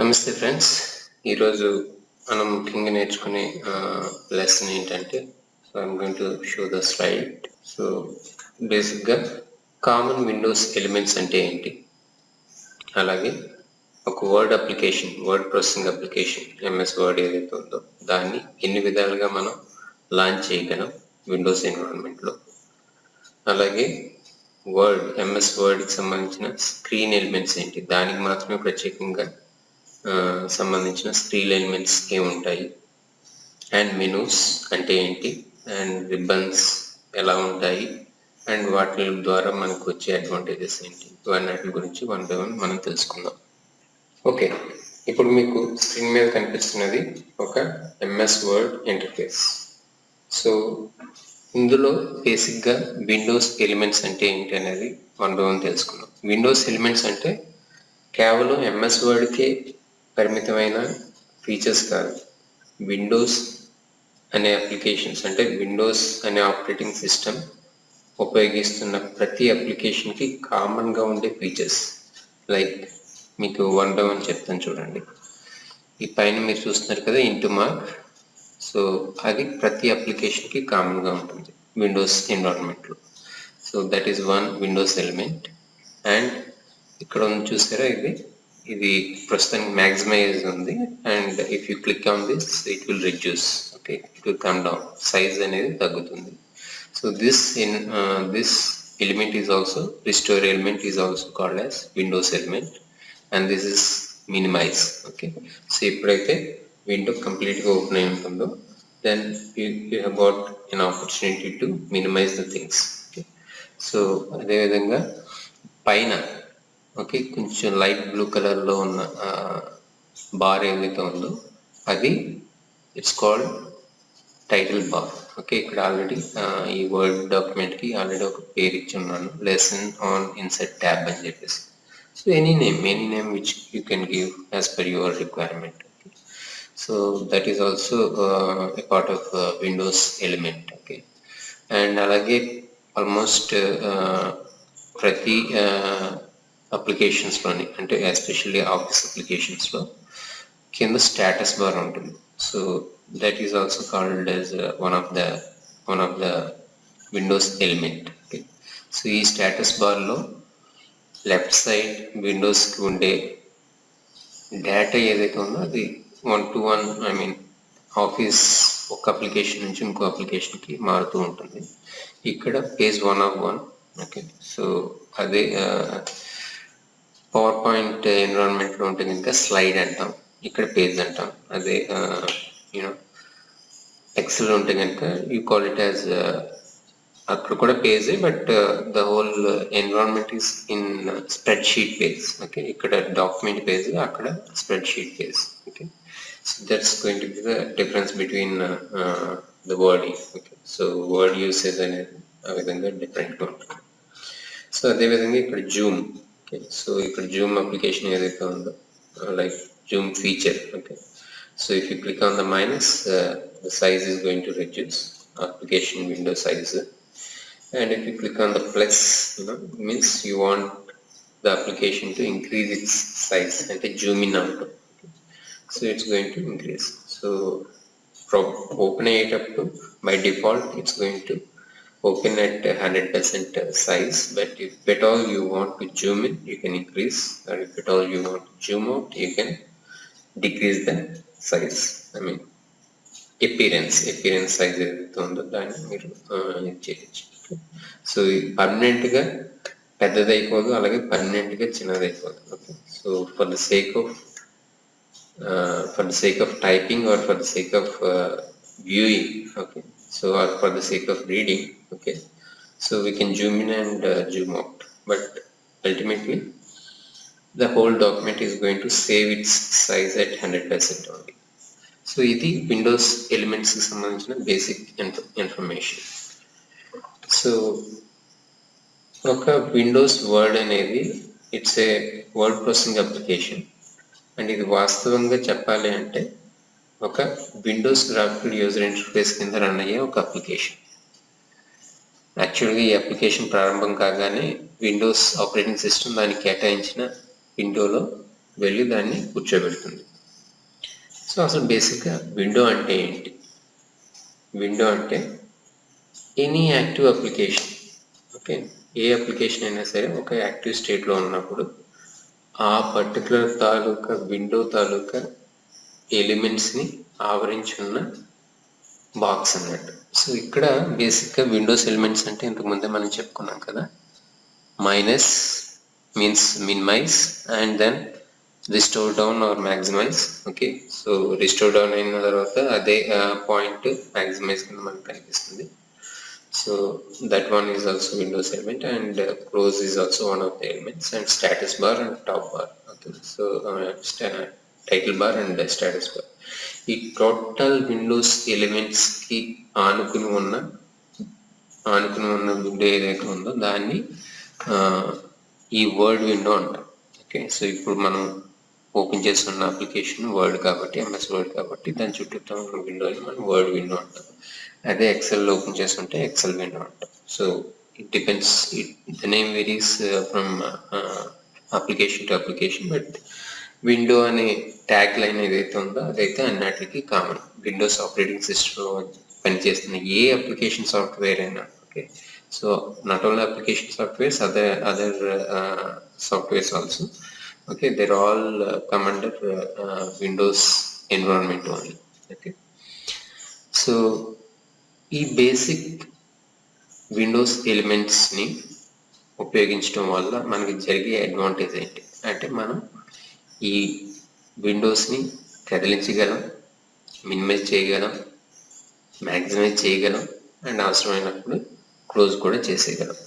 నమస్తే ఫ్రెండ్స్. ఈరోజు మనం ముఖ్యంగా నేర్చుకునే లెసన్ ఏంటంటే, so I'm going to show the slide. So బేసిక్గా కామన్ విండోస్ ఎలిమెంట్స్ అంటే ఏంటి, అలాగే ఒక word application, word processing application MS word ఏదైతే ఉందో దాన్ని ఎన్ని విధాలుగా మనం లాంచ్ చేయగలం విండోస్ ఎన్విరాన్మెంట్లో, అలాగే వర్డ్ ఎంఎస్ వర్డ్కి సంబంధించిన స్క్రీన్ ఎలిమెంట్స్ ఏంటి, దానికి మాత్రమే ప్రత్యేకంగా సంబంధించిన స్క్రీన్ ఎలిమెంట్స్ ఏముంటాయి, అండ్ మెనూస్ అంటే ఏంటి, అండ్ రిబ్బన్స్ ఎలా ఉంటాయి, అండ్ వాటి ద్వారా మనకు వచ్చే అడ్వాంటేజెస్ ఏంటి, ఇవన్నీ గురించి వన్ బై వన్ మనం తెలుసుకుందాం. ఓకే, ఇప్పుడు మీకు స్క్రీన్ మీద కనిపిస్తున్నది ఒక ఎంఎస్ వర్డ్ ఇంటర్ఫేస్. సో ఇందులో బేసిక్గా విండోస్ ఎలిమెంట్స్ అంటే ఏంటి అనేది వన్ బై వన్ తెలుసుకుందాం. విండోస్ ఎలిమెంట్స్ అంటే కేవలం ఎంఎస్ వర్డ్కే పరిమితమైన ఫీచర్స్ కాదు. విండోస్ అనే అప్లికేషన్స్ అంటే విండోస్ అనే ఆపరేటింగ్ సిస్టమ్ ఉపయోగిస్తున్న ప్రతి అప్లికేషన్కి కామన్గా ఉండే ఫీచర్స్. లైక్ మీకు వన్ బై వన్ చెప్తాను చూడండి. ఈ పైన మీరు చూస్తున్నారు కదా ఇంటూ మార్క్. సో అది ప్రతి అప్లికేషన్కి కామన్గా ఉంటుంది విండోస్ ఎన్విరాన్మెంట్లో. So that is one Windows element. And ఇక్కడ ఉంది చూసారా, ఇది ప్రస్తుతానికి మ్యాక్సిమైజ్ ఉంది. And if you click on this it will reduce. Okay, it will come down, size అనేది తగ్గుతుంది. So this element is also, restore element is also called as Windows element, and this is minimize. Okay, so ఇప్పుడైతే window కంప్లీట్గా open అయి ఉంటుందో then you have got an opportunity to minimize the things. Okay, so అదేవిధంగా పైన okay కొంచెం light blue కలర్లో ఉన్న bar ఏదైతే ఉందో అది it's called title bar. Okay, ఇక్కడ ఆల్రెడీ ఈ వర్డ్ డాక్యుమెంట్కి ఆల్రెడీ ఒక పేరు ఇచ్చి ఉన్నాను, లెసన్ ఆన్ ఇన్సర్ట్ ట్యాబ్ అని చెప్పేసి. So any name which you can give as per your requirement. So that is also a part of Windows element. Okay, and అలాగే almost ప్రతి అప్లికేషన్స్లోని అంటే ఎస్పెషల్లీ ఆఫీస్ అప్లికేషన్స్లో కింద స్టేటస్ బార్ ఉంటుంది. So that is also called as one of the Windows element. Okay, so ఈ status బార్లో left side విండోస్కి ఉండే data ఏదైతే ఉందో అది 1-to-1, ఐ మీన్ ఆఫీస్ ఒక అప్లికేషన్ నుంచి ఇంకో అప్లికేషన్కి మారుతూ ఉంటుంది. ఇక్కడ పేజ్ 1/1. ఓకే, సో అదే పవర్ పాయింట్ ఎన్విరాన్మెంట్లో ఉంటుంది ఇంకా స్లైడ్ అంటాం, ఇక్కడ పేజ్ అంటాం. అదే యూనో ఎక్సెల్ ఉంటే కనుక యూ కాల్ ఇట్ యాజ్, అక్కడ కూడా పేజే, but the whole environment is in spreadsheet page. Okay, ఇక్కడ డాక్యుమెంట్ పేజ్, అక్కడ spreadsheet page. Okay, so that's going to be the difference between the word. Okay, so word usage అనేది ఆ విధంగా డిఫరెంట్గా ఉంటుంది. సో అదేవిధంగా ఇక్కడ zoom. Okay, so ఇక్కడ జూమ్ అప్లికేషన్ ఏదైతే ఉందో like zoom feature. Okay, so if you click on the minus, the size is going to reduce, application window size. And if you click on the plus, means you want the application to increase its size and zoom in out. So it's going to increase. So from open it up to, by default it's going to open at 100% size, but if at all you want to zoom in, you can increase, or if at all you want to zoom out, you can decrease the size. I mean appearance size ఏదైతే ఉందో దాన్ని మీరు ఇది చేయొచ్చు. So పర్మనెంట్గా పెద్దది అయిపోదు, అలాగే పర్మనెంట్గా చిన్నది అయిపోదు. Okay, so for the sake of typing or for the sake of viewing, okay, so or for the sake of reading, okay, so we can zoom in and zoom out, but ultimately the whole document is going to save its size at 100% only. So ఇది Windows ఎలిమెంట్స్కి సంబంధించిన basic information. So ఒక Windows word అనేది it's a word processing application, and ఇది వాస్తవంగా చెప్పాలి అంటే ఒక Windows graphical user interface కింద రన్ అయ్యే ఒక అప్లికేషన్. యాక్చువల్గా ఈ అప్లికేషన్ ప్రారంభం కాగానే విండోస్ ఆపరేటింగ్ సిస్టమ్ దానికి కేటాయించిన విండోలో వెళ్ళి దాన్ని కూర్చోబెడుతుంది. సో అసలు బేసిక్గా విండో అంటే ఏంటి? విండో అంటే ఎనీ యాక్టివ్ అప్లికేషన్, ఓకే, ఏ అప్లికేషన్ అయినా సరే ఒక యాక్టివ్ స్టేట్లో ఉన్నప్పుడు ఆ పర్టికులర్ తాలూకా విండో తాలూకా ఎలిమెంట్స్ని ఆవరించి ఉన్న బాక్స్ అన్నట్టు. సో ఇక్కడ బేసిక్గా విండోస్ ఎలిమెంట్స్ అంటే ఇంతకుముందే మనం చెప్పుకున్నాం కదా, minus means minimise and then restore down or maximise. Okay, so restore down అయిన తర్వాత అదే పాయింట్ మ్యాక్సిమైజ్ కింద మనకు కనిపిస్తుంది. So that one is also Windows element, and close is also one of the elements, and status bar and top bar. Okay, so title bar and status bar. ఈ total Windows elements కి ఆనుకుని ఉన్న window ఏదైతే ఉందో దాన్ని ఈ word window అంటాం. Okay, so ఇప్పుడు మనం ఓపెన్ చేస్తున్న అప్లికేషన్ వర్డ్ కాబట్టి, ఎంఎస్ వర్డ్ కాబట్టి దాని చుట్టూ ఉన్న విండోని మనం వర్డ్ విండో అంటాం. అదే ఎక్సెల్ ఓపెన్ చేస్తుంటే ఎక్సెల్ విండో అంటాం. So it depends, the name varies from application to application, but window అనే ట్యాగ్ లైన్ ఏదైతే ఉందో అదైతే అన్నిటికీ కామన్. విండోస్ ఆపరేటింగ్ సిస్టంలో పనిచేస్తున్న ఏ అప్లికేషన్ సాఫ్ట్వేర్ అయినా, okay, so not only application softwares, other softwares also, okay, they're all come under Windows environment only. Okay, so ఈ basic Windows ఎలిమెంట్స్ని ఉపయోగించడం వల్ల మనకి జరిగే అడ్వాంటేజ్ ఏంటి అంటే, మనం ఈ విండోస్ని కదిలించగలం, మినిమైజ్ చేయగలం, మ్యాక్సిమైజ్ చేయగలం, అండ్ అవసరమైనప్పుడు క్లోజ్ కూడా చేసేయగలం.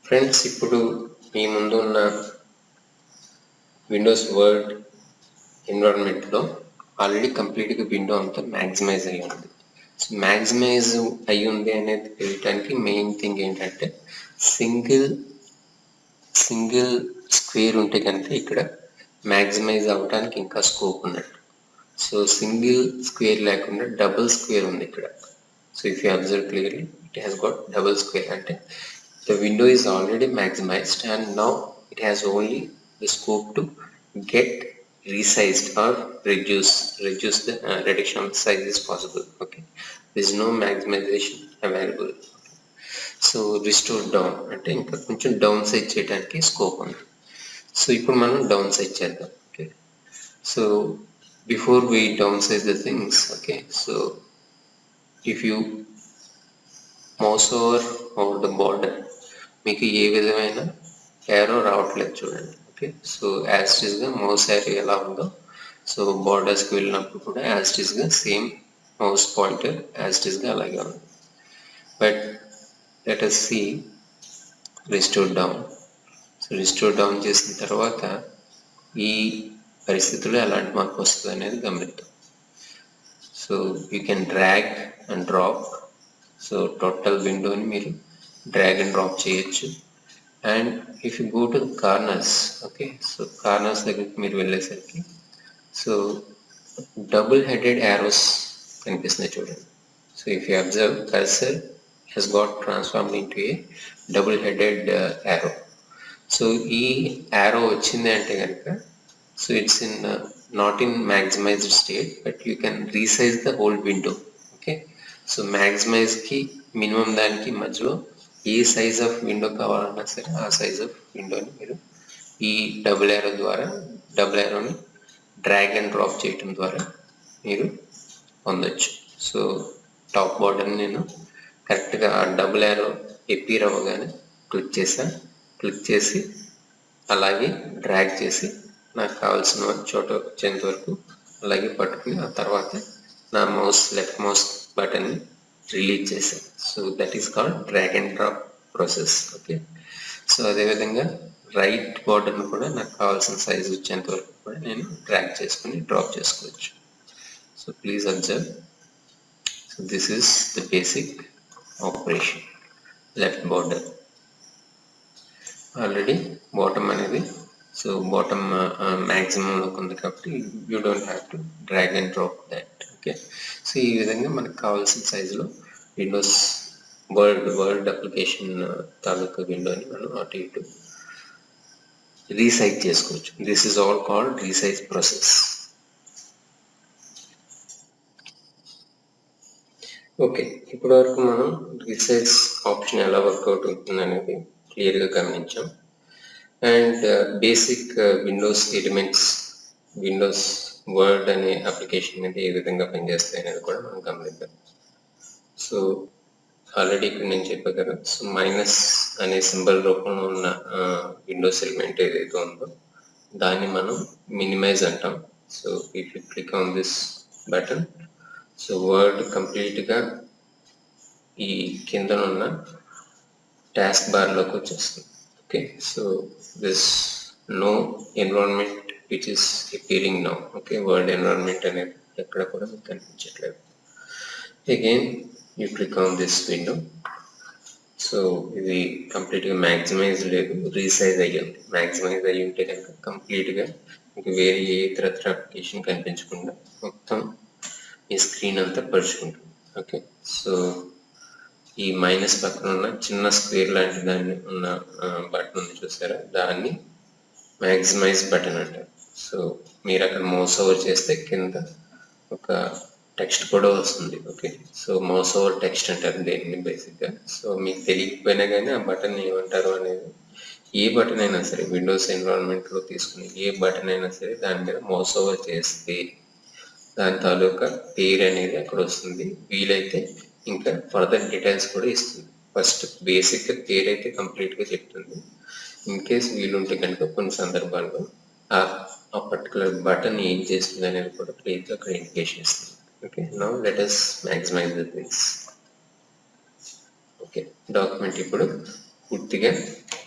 ఫ్రెండ్స్, ఇప్పుడు మీ ముందు ఉన్న విండోస్ వర్డ్ ఎన్విరాన్మెంట్లో ఆల్రెడీ కంప్లీట్గా విండో అంతా మ్యాక్సిమైజ్ అయ్యి ఉంది. సో మ్యాక్సిమైజ్ అయ్యి ఉంది అనేది తెలియటానికి మెయిన్ థింగ్ ఏంటంటే, సింగిల్ స్క్వేర్ ఉంటే కనుక ఇక్కడ మ్యాక్సిమైజ్ అవ్వడానికి ఇంకా స్కోప్ ఉన్నట్టు. సో సింగిల్ స్క్వేర్ లేకుండా డబుల్ స్క్వేర్ ఉంది ఇక్కడ. So if you observe clearly, it has got double square. అంటే the window is already maximized and now it has only the scope to get resized or reduce the reduction of the size is possible. Okay, there is no maximization available. So restore down అంటే ఇంకా కొంచెం down size చేయడానికి scope ఉంది. So ఇప్పుడు మనం down size చేద్దాం. Okay, so before we downsize the things, okay, so if you mouse over the border, మీకు ఏ విధమైన ఏరో రావట్లేదు చూడండి. ఓకే, సో యాస్టిస్గా మౌస్ ఏరో ఎలా ఉందో, సో బార్డర్స్కి వెళ్ళినప్పుడు కూడా యాస్టిస్గా సేమ్ మౌస్ పాయింటర్ యాస్టిస్గా అలాగే ఉంది. But let us see restore down. So restore down చేసిన తర్వాత ఈ పరిస్థితుల్లో ఎలాంటి మార్పు వస్తుంది అనేది గమనిద్దాం. So you can drag and drop. So total విండోని మీరు డ్రాగ్ అండ్ డ్రాప్ చేయొచ్చు. And if you go to the corners, okay, so corners దగ్గరికి మీరు వెళ్ళేసరికి సో డబుల్ హెడెడ్ యారోస్ కనిపిస్తున్నాయి చూడండి. So if you observe, cursor has got transformed into a double headed arrow. So ఈ arrow వచ్చింది అంటే కనుక, so it's in not in maximised state, but you can resize the whole window. Okay, so మ్యాక్సిమైజ్కి minimum దానికి మధ్యలో ఏ size of window కావాలన్నా సరే ఆ సైజ్ ఆఫ్ విండోని మీరు ఈ డబుల్ యారోని డ్రాగ్ అండ్ డ్రాప్ చేయటం ద్వారా మీరు పొందొచ్చు. సో టాప్ బార్డర్ని నేను కరెక్ట్గా ఆ డబుల్ యారో ఎపీర్ అవ్వగానే క్లిక్ చేసి అలాగే డ్రాగ్ చేసి నాకు కావాల్సిన చోట వచ్చేంత వరకు అలాగే పట్టుకుని ఆ తర్వాత నా లెఫ్ట్ మౌస్ బటన్ని రిలీజ్ చేశాను. So that is called drag and drop process. Okay, so అదేవిధంగా రైట్ బార్డర్ను కూడా నాకు కావాల్సిన సైజు వచ్చేంత వరకు కూడా నేను డ్రాగ్ చేసుకుని డ్రాప్ చేసుకోవచ్చు. So please observe. So this is the basic operation. Left border already bottom అనేది, సో బాటమ్ మ్యాక్సిమంలోకి ఉంది కాబట్టి you don't have to drag and drop that. Okay, so ఈ విధంగా మనకు కావాల్సిన సైజులో విండోస్ వర్డ్ అప్లికేషన్ తాలూకా విండోని మనం అటు ఇటు రీసైజ్ చేసుకోవచ్చు. This is all called resize process. Okay, ఇప్పటి వరకు మనం రీసైజ్ ఆప్షన్ ఎలా వర్కౌట్ అవుతుంది అనేది క్లియర్గా గమనించాం. And basic Windows elements, Windows word అనే అప్లికేషన్ అనేది ఏ విధంగా పనిచేస్తాయి అనేది కూడా మనం గమనిద్దాం. సో ఆల్రెడీ ఇక్కడ నేను చెప్పాను కదా, సో మైనస్ అనే సింబల్ రూపంలో ఉన్న విండోస్ ఎలిమెంట్ ఏదైతే ఉందో దాన్ని మనం మినిమైజ్ అంటాం. So if you click on this button, so Word కంప్లీట్గా ఈ కిందనున్న టాస్క్ బార్లోకి వచ్చేస్తుంది. Okay, so this no environment which is appearing now. Okay, Word environment అనేది ఎక్కడ కూడా మీకు కనిపించట్లేదు. Again you click on this window. So ఇది కంప్లీట్గా మ్యాక్సిమైజ్ లేదు, రీసైజ్ అయ్యింది. మ్యాక్సిమైజ్ అయ్యి ఉంటే కనుక కంప్లీట్గా మీకు వేరే ఏ ఇతర అప్లికేషన్ కనిపించకుండా మొత్తం ఈ స్క్రీన్ అంతా పరుచుకుంటుంది. ఓకే, సో ఈ మైనస్ పక్కన ఉన్న చిన్న స్క్వేర్ లాంటి దాన్ని ఉన్న బటన్ ఉంది చూసారా, దాన్ని మ్యాక్సిమైజ్ బటన్ అంటారు. సో మీరు అక్కడ మౌస్ ఓవర్ చేస్తే కింద ఒక టెక్స్ట్ కూడా వస్తుంది. Okay, so mouse over text అంటారు దేన్ని బేసిక్గా. సో మీకు తెలియకపోయినా కానీ ఆ బటన్ ఏమంటారు అనేది, ఏ బటన్ అయినా సరే విండోస్ ఎన్విరాన్మెంట్లో తీసుకుని ఏ బటన్ అయినా సరే దాని మీద మౌస్ ఓవర్ చేస్తే దాని తాలూకా పేరు అనేది అక్కడ వస్తుంది. వీలైతే ఇంకా ఫర్దర్ డీటెయిల్స్ కూడా ఇస్తుంది. ఫస్ట్ బేసిక్ పేరు అయితే కంప్లీట్గా చెప్తుంది. ఇన్ కేస్ వీలుంటే కనుక కొన్ని సందర్భాల్లో ఆ పర్టికులర్ బటన్ ఏం చేస్తుంది అనేది కూడా క్లియర్గా అక్కడ ఇండికేషన్ ఇస్తుంది. Okay, now let us maximize the things. Okay, document ఇప్పుడు పూర్తిగా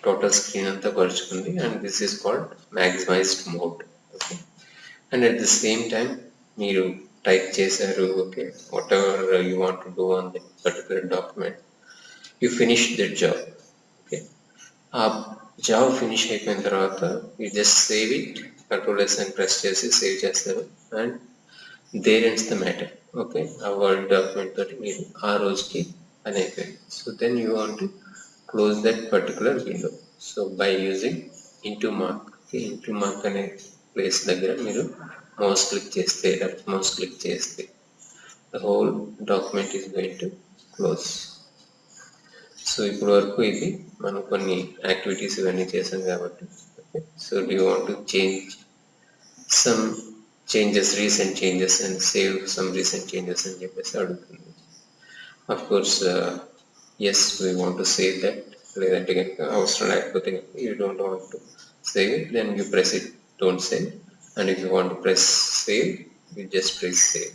టోటల్ స్క్రీన్ అంతా పరుచుకుంది and this is called maximised mode. Okay, and at the same time మీరు టైప్ చేశారు. Okay, whatever you want to do on the particular document, you finish that job. Okay, ఆ job finish అయిపోయిన తర్వాత you just save it, control S అని press చేసి save చేస్తారు and there ends the matter. Okay, ఆ Word document తోటి మీరు ఆ రోజుకి అని అయిపోయింది. So then you want to close that particular window. So by using into mark. Into mark అనే ప్లేస్ దగ్గర మీరు మౌస్ క్లిక్ చేస్తే, లెఫ్ట్ మౌస్ క్లిక్ చేస్తే the whole document is going to close. So ఇప్పుడు వరకు ఇది మనం కొన్ని యాక్టివిటీస్ ఇవన్నీ చేసాం కాబట్టి. Okay, so do you want to change some changes, recent changes and save some recent changes అని చెప్పేసి అడుగుతుంది. Of course yes we want to save that. లేదంటే కనుక అవసరం లేకపోతే you don't want to save it, then you press it, don't save. And if you want to press save, you just press save.